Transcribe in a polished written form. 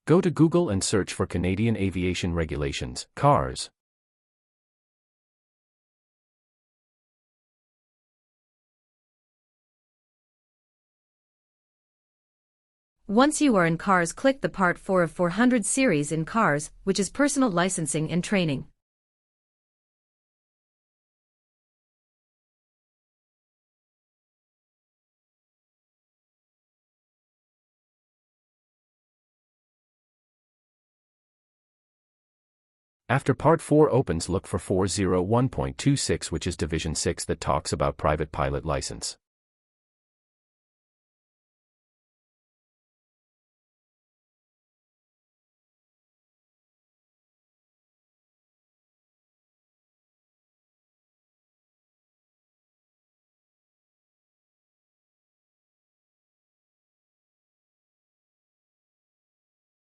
Go to Google and search for Canadian Aviation Regulations, CARS. Once you are in CARS, click the Part 4 of 400 series in CARS, which is Personal Licensing and Training. After Part 4 opens, look for 401.26, which is Division 6 that talks about private pilot license.